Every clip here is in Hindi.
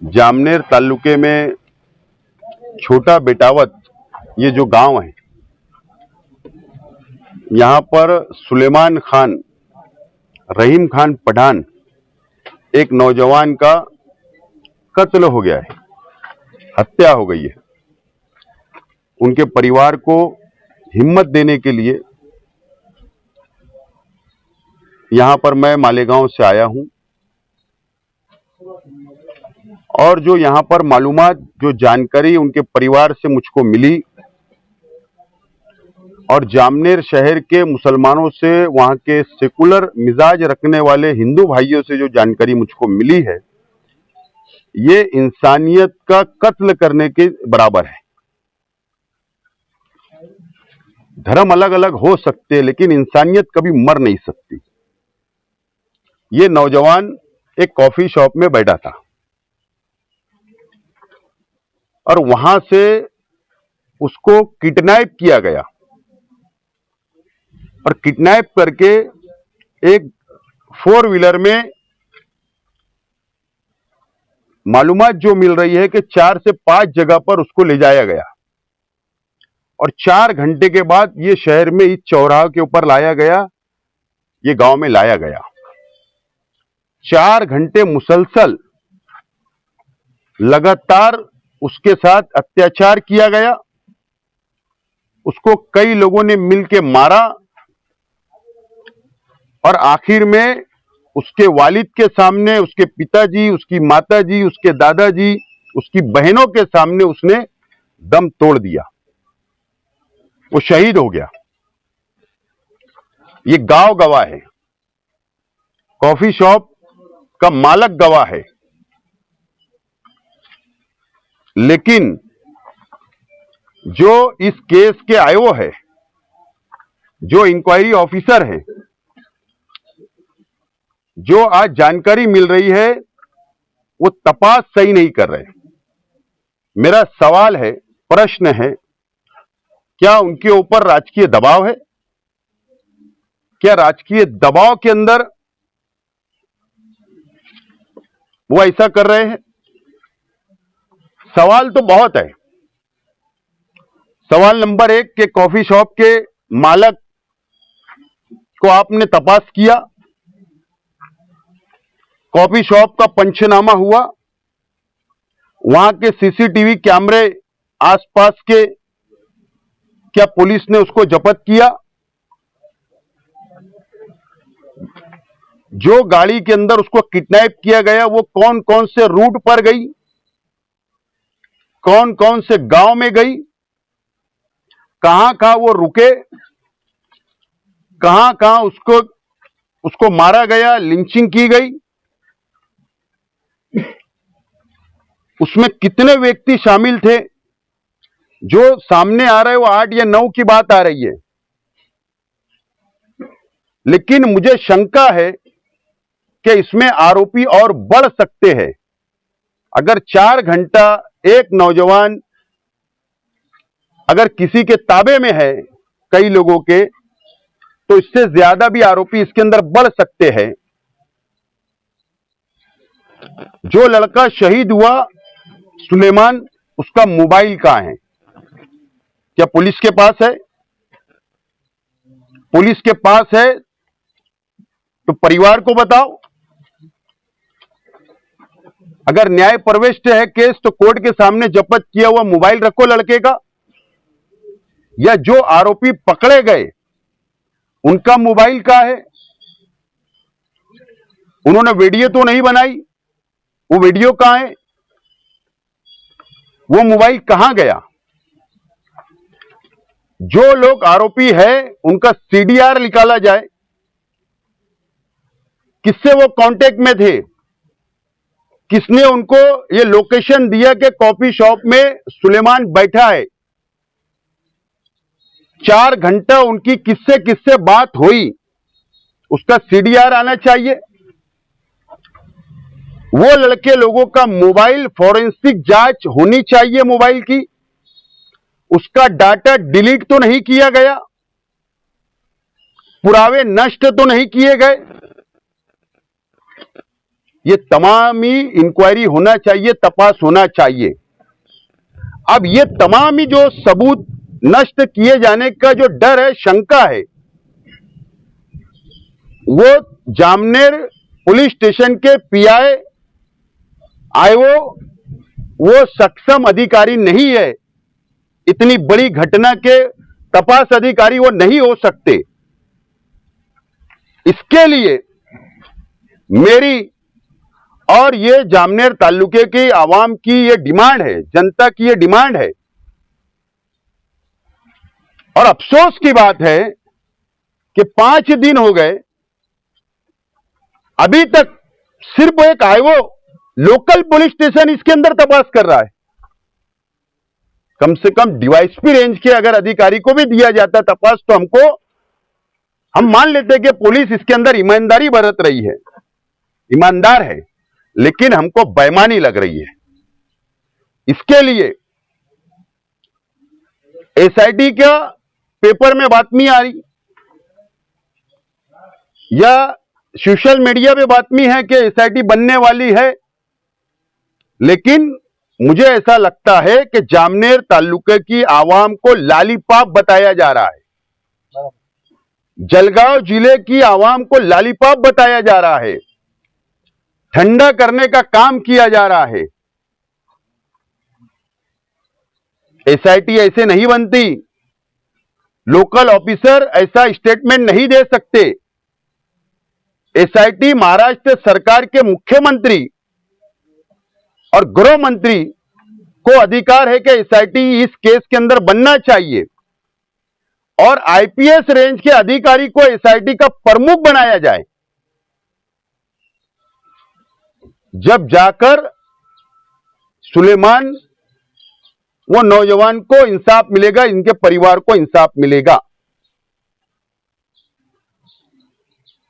जामनेर तालुके में छोटा बेटावत ये जो गांव है, यहाँ पर सुलेमान खान, रहीम खान पठान एक नौजवान का कत्ल हो गया है, हत्या हो गई है। उनके परिवार को हिम्मत देने के लिए यहाँ पर मैं मालेगांव से आया हूँ और जो यहाँ पर मालूमात, जो जानकारी उनके परिवार से मुझको मिली और जामनेर शहर के मुसलमानों से, वहाँ के सेकुलर मिजाज रखने वाले हिंदू भाइयों से जो जानकारी मुझको मिली है, ये इंसानियत का कत्ल करने के बराबर है। धर्म अलग अलग हो सकते हैं लेकिन इंसानियत कभी मर नहीं सकती। ये नौजवान एक कॉफी शॉप में बैठा था और वहां से उसको किडनैप किया गया और किडनैप करके एक 4 व्हीलर में, मालूमात जो मिल रही है कि 4 से 5 जगह पर उसको ले जाया गया और 4 घंटे के बाद ये शहर में इस चौराहे के ऊपर लाया गया, ये गांव में लाया गया। 4 घंटे मुसलसल लगातार उसके साथ अत्याचार किया गया। उसको कई लोगों ने मिलकर मारा और आखिर में उसके वालिद के सामने, उसके पिताजी, उसकी माताजी, उसके दादाजी, उसकी बहनों के सामने उसने दम तोड़ दिया। वो शहीद हो गया। ये गांव गवाह है, कॉफी शॉप का मालक गवाह है। लेकिन जो इस केस के आईओ है, जो इंक्वायरी ऑफिसर है, जो आज जानकारी मिल रही है, वो तपास सही नहीं कर रहे। मेरा सवाल है, प्रश्न है, क्या उनके ऊपर राजकीय दबाव है? क्या राजकीय दबाव के अंदर वो ऐसा कर रहे हैं? सवाल तो बहुत है। सवाल नंबर 1 के कॉफी शॉप के मालक को आपने तपास किया, कॉफी शॉप का पंचनामा हुआ, वहां के सीसीटीवी कैमरे आसपास के, क्या पुलिस ने उसको जब्त किया? जो गाड़ी के अंदर उसको किडनैप किया गया वो कौन कौन से रूट पर गई, कौन कौन से गांव में गई, कहां कहां वो रुके, कहां कहां उसको मारा गया, लिंचिंग की गई, उसमें कितने व्यक्ति शामिल थे? जो सामने आ रहे हैं वो 8 या 9 की बात आ रही है। लेकिन मुझे शंका है कि इसमें आरोपी और बढ़ सकते हैं। अगर 4 घंटा एक नौजवान अगर किसी के ताबे में है, कई लोगों के, तो इससे ज्यादा भी आरोपी इसके अंदर बढ़ सकते हैं। जो लड़का शहीद हुआ सुलेमान, उसका मोबाइल कहां है? क्या पुलिस के पास है? पुलिस के पास है तो परिवार को बताओ। अगर न्याय प्रविष्ट है केस तो कोर्ट के सामने जब्त किया हुआ मोबाइल रखो लड़के का, या जो आरोपी पकड़े गए उनका मोबाइल कहां है? उन्होंने वीडियो तो नहीं बनाई, वो वीडियो कहां है? वो मोबाइल कहां गया? जो लोग आरोपी है उनका सीडीआर निकाला जाए, किससे वो कांटेक्ट में थे, किसने उनको ये लोकेशन दिया कि कॉफी शॉप में सुलेमान बैठा है। 4 घंटा उनकी किससे किससे बात हुई, उसका सीडीआर आना चाहिए। वो लड़के लोगों का मोबाइल फॉरेंसिक जांच होनी चाहिए मोबाइल की, उसका डाटा डिलीट तो नहीं किया गया, पुरावे नष्ट तो नहीं किए गए। ये तमाम ही इंक्वायरी होना चाहिए, तपास होना चाहिए। अब ये तमाम ही जो सबूत नष्ट किए जाने का जो डर है, शंका है, वो जामनेर पुलिस स्टेशन के पीआई आईओ वो सक्षम अधिकारी नहीं है। इतनी बड़ी घटना के तपास अधिकारी वो नहीं हो सकते। इसके लिए मेरी और ये जामनेर तालुके की आवाम की ये डिमांड है, जनता की ये डिमांड है। और अफसोस की बात है कि 5 दिन हो गए, अभी तक सिर्फ एक आईओ लोकल पुलिस स्टेशन इसके अंदर तपास कर रहा है। कम से कम डीवाईएसपी रेंज के अगर अधिकारी को भी दिया जाता तपास तो हम मान लेते कि पुलिस इसके अंदर ईमानदारी बरत रही है, ईमानदार है, लेकिन हमको बेईमानी लग रही है। इसके लिए एसआईटी का पेपर में बातमी आ रही या सोशल मीडिया पे बातमी है कि एसआईटी बनने वाली है, लेकिन मुझे ऐसा लगता है कि जामनेर तालुके की आवाम को लालीपाप बताया जा रहा है, जलगांव जिले की आवाम को लालीपाप बताया जा रहा है, ठंडा करने का काम किया जा रहा है। एसआईटी ऐसे नहीं बनती, लोकल ऑफिसर ऐसा स्टेटमेंट नहीं दे सकते। एसआईटी महाराष्ट्र सरकार के मुख्यमंत्री और गृह मंत्री को अधिकार है कि एसआईटी इस केस के अंदर बनना चाहिए और आईपीएस रेंज के अधिकारी को एसआईटी का प्रमुख बनाया जाए। जब जाकर सुलेमान वो नौजवान को इंसाफ मिलेगा, इनके परिवार को इंसाफ मिलेगा।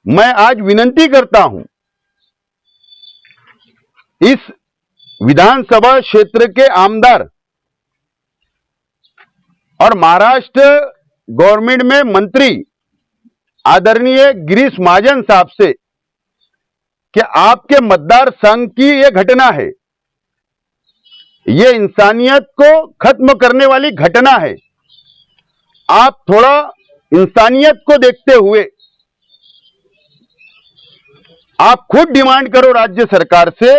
मैं आज विनती करता हूं, इस विधानसभा क्षेत्र के आमदार और महाराष्ट्र गवर्नमेंट में मंत्री आदरणीय गिरीश महाजन साहब से कि आपके मतदार संघ की यह घटना है, यह इंसानियत को खत्म करने वाली घटना है। आप थोड़ा इंसानियत को देखते हुए आप खुद डिमांड करो राज्य सरकार से,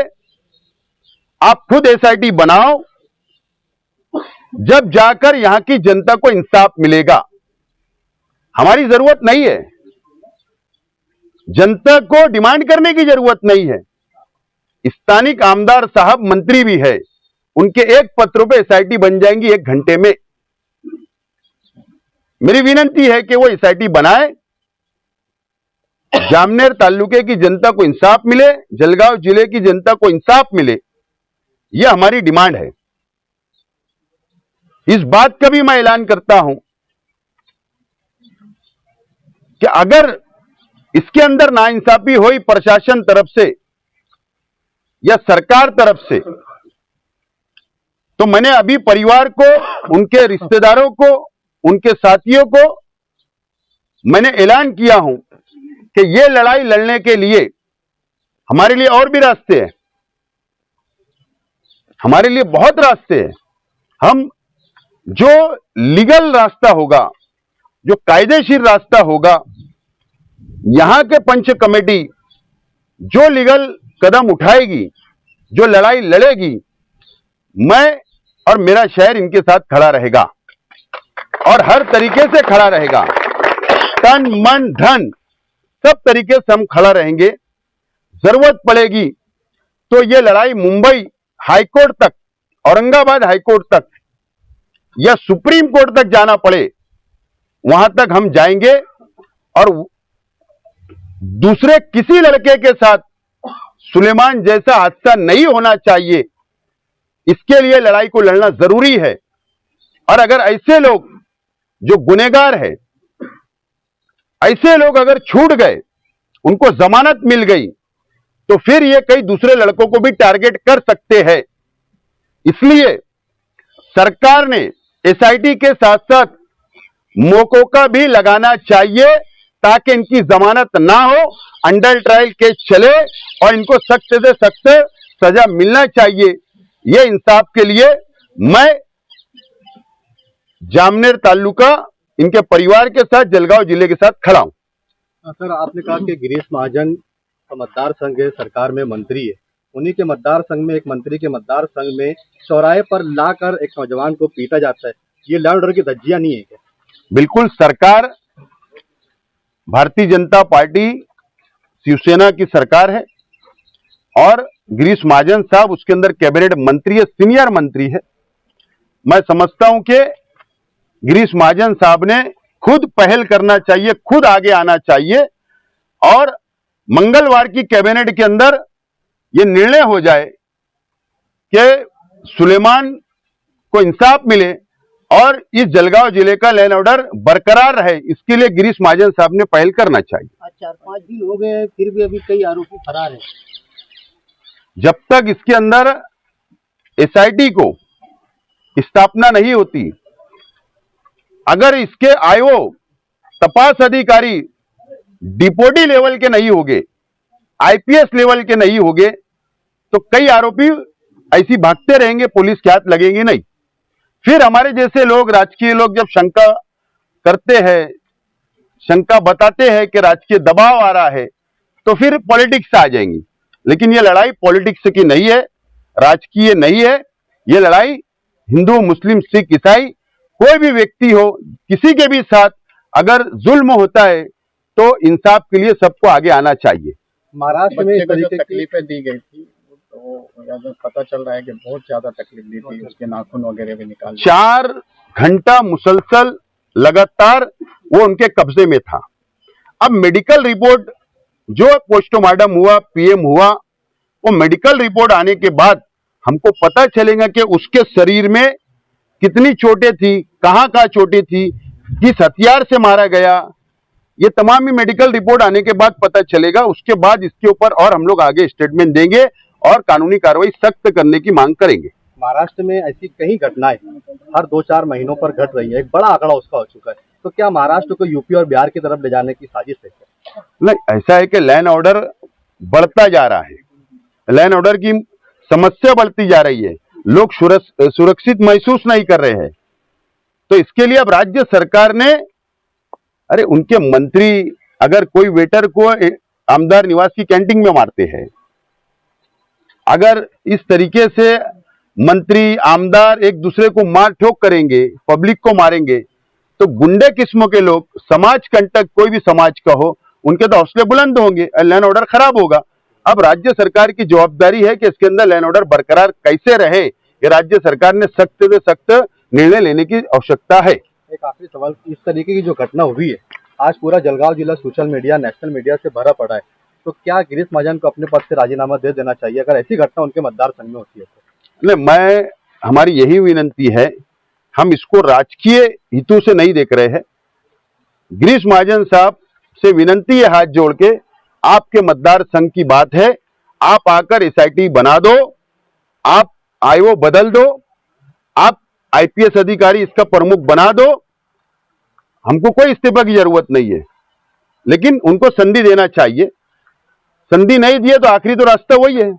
आप खुद एसआईटी बनाओ, जब जाकर यहां की जनता को इंसाफ मिलेगा। हमारी जरूरत नहीं है, जनता को डिमांड करने की जरूरत नहीं है। स्थानिक आमदार साहब मंत्री भी है, उनके एक पत्र पे एसआईटी बन जाएंगी 1 घंटे में। मेरी विनती है कि वो एसआईटी बनाए, जामनेर तालुके की जनता को इंसाफ मिले, जलगांव जिले की जनता को इंसाफ मिले, यह हमारी डिमांड है। इस बात का भी मैं ऐलान करता हूं कि अगर इसके अंदर नाइंसाफी हुई प्रशासन तरफ से या सरकार तरफ से, तो मैंने अभी परिवार को, उनके रिश्तेदारों को, उनके साथियों को मैंने ऐलान किया हूं कि यह लड़ाई लड़ने के लिए हमारे लिए और भी रास्ते हैं, हमारे लिए बहुत रास्ते हैं। हम जो लीगल रास्ता होगा, जो कायदेशीर रास्ता होगा, यहां के पंच कमेटी जो लीगल कदम उठाएगी, जो लड़ाई लड़ेगी, मैं और मेरा शहर इनके साथ खड़ा रहेगा और हर तरीके से खड़ा रहेगा। तन मन धन सब तरीके से हम खड़ा रहेंगे। जरूरत पड़ेगी तो ये लड़ाई मुंबई हाईकोर्ट तक, औरंगाबाद हाईकोर्ट तक या सुप्रीम कोर्ट तक जाना पड़े, वहां तक हम जाएंगे और दूसरे किसी लड़के के साथ सुलेमान जैसा हादसा नहीं होना चाहिए, इसके लिए लड़ाई को लड़ना जरूरी है। और अगर ऐसे लोग जो गुनहगार है, ऐसे लोग अगर छूट गए, उनको जमानत मिल गई, तो फिर ये कई दूसरे लड़कों को भी टारगेट कर सकते हैं। इसलिए सरकार ने एसआईटी के साथ साथ मोकोका भी लगाना चाहिए ताकि इनकी जमानत ना हो, अंडर ट्रायल केस चले और इनको सख्त से सख्त सजा मिलना चाहिए। ये इंसाफ के लिए मैं जामनेर तालुका इनके परिवार के साथ, जलगांव जिले के साथ खड़ा हूं। सर, आपने कहा कि गिरीश महाजन का मतदार संघ है, सरकार में मंत्री है, उन्हीं के मतदार संघ में, एक मंत्री के मतदार संघ में चौराहे पर लाकर एक नौजवान को पीटा जाता है, ये लॉ एंड ऑर्डर की धज्जियां नहीं है क्या? बिल्कुल, सरकार भारतीय जनता पार्टी शिवसेना की सरकार है और गिरीश महाजन साहब उसके अंदर कैबिनेट मंत्री है, सीनियर मंत्री है। मैं समझता हूं कि गिरीश महाजन साहब ने खुद पहल करना चाहिए, खुद आगे आना चाहिए और मंगलवार की कैबिनेट के अंदर यह निर्णय हो जाए कि सुलेमान को इंसाफ मिले और इस जलगांव जिले का लॉ एंड ऑर्डर बरकरार रहे। इसके लिए गिरीश महाजन साहब ने पहल करना चाहिए। आज 4-5 दिन हो गए, फिर भी अभी कई आरोपी फरार हैं। जब तक इसके अंदर एसआईटी को स्थापना नहीं होती, अगर इसके आईओ तपास अधिकारी डिप्टी लेवल के नहीं होंगे, आईपीएस लेवल के नहीं होंगे, तो कई आरोपी ऐसी भागते रहेंगे, पुलिस के हाथ लगेंगे नहीं। फिर हमारे जैसे लोग, राजकीय लोग जब शंका करते हैं, शंका बताते हैं कि राजकीय दबाव आ रहा है, तो फिर पॉलिटिक्स आ जाएंगी। लेकिन ये लड़ाई पॉलिटिक्स की नहीं है, राजकीय नहीं है। ये लड़ाई हिंदू, मुस्लिम, सिख, ईसाई कोई भी व्यक्ति हो, किसी के भी साथ अगर जुल्म होता है तो इंसाफ के लिए सबको आगे आना चाहिए। महाराष्ट्र में इस तरीके की तकलीफें दी गई थी, तो पता चल रहा है कि बहुत ज्यादा तकलीफ दी थी, उसके नाखून वगैरह भी निकाल 4 घंटा मुसलसल लगातार वो उनके कब्जे में था। अब मेडिकल रिपोर्ट जो पोस्टमार्टम हुआ, पीएम हुआ, वो मेडिकल रिपोर्ट आने के बाद हमको पता चलेगा कि उसके शरीर में कितनी चोटें थी, कहां चोटें थी, किस हथियार से मारा गया, ये तमाम ही मेडिकल रिपोर्ट आने के बाद पता चलेगा। उसके बाद इसके ऊपर और हम लोग आगे स्टेटमेंट देंगे और कानूनी कार्रवाई सख्त करने की मांग करेंगे। महाराष्ट्र में ऐसी कई घटनाएं हर 2-4 महीनों पर घट रही है, एक बड़ा आंकड़ा उसका हो चुका है, तो क्या महाराष्ट्र को यूपी और बिहार की तरफ ले जाने की साजिश है? नहीं, ऐसा है कि लॉ एंड ऑर्डर बढ़ता जा रहा है, लॉ एंड ऑर्डर की समस्या बढ़ती जा रही है, लोग सुरक्षित महसूस नहीं कर रहे हैं। तो इसके लिए अब राज्य सरकार ने, अरे उनके मंत्री अगर कोई वेटर को आमदार निवास की कैंटीन में मारते हैं, अगर इस तरीके से मंत्री आमदार एक दूसरे को मार ठोक करेंगे, पब्लिक को मारेंगे, तो गुंडे किस्मों के लोग, समाज कंटक कोई भी समाज का हो, उनके तो हौसले बुलंद होंगे, लॉ एंड ऑर्डर खराब होगा। अब राज्य सरकार की जवाबदारी है कि इसके अंदर लॉ एंड ऑर्डर बरकरार कैसे रहे, ये राज्य सरकार ने सख्त से सख्त निर्णय लेने की आवश्यकता है। एक आखिरी सवाल, इस तरीके की जो घटना हुई है, आज पूरा जलगांव जिला सोशल मीडिया, नेशनल मीडिया से भरा पड़ा है, तो क्या गिरीश महाजन को अपने पद से राजीनामा दे देना चाहिए अगर ऐसी घटना उनके मतदार संघ में होती है तो? नहीं, हमारी यही विनंती है, हम इसको राजकीय हितों से नहीं देख रहे हैं। गिरीश महाजन साहब से विनंती है हाथ जोड़ के, आपके मतदार संघ की बात है, आप आकर एसआईटी बना दो, आप आईओ बदल दो, आप आईपीएस अधिकारी इसका प्रमुख बना दो, हमको कोई इस्तीफा की जरूरत नहीं है, लेकिन उनको संधि देना चाहिए। संधि नहीं दिए तो आखिरी तो रास्ता वही है।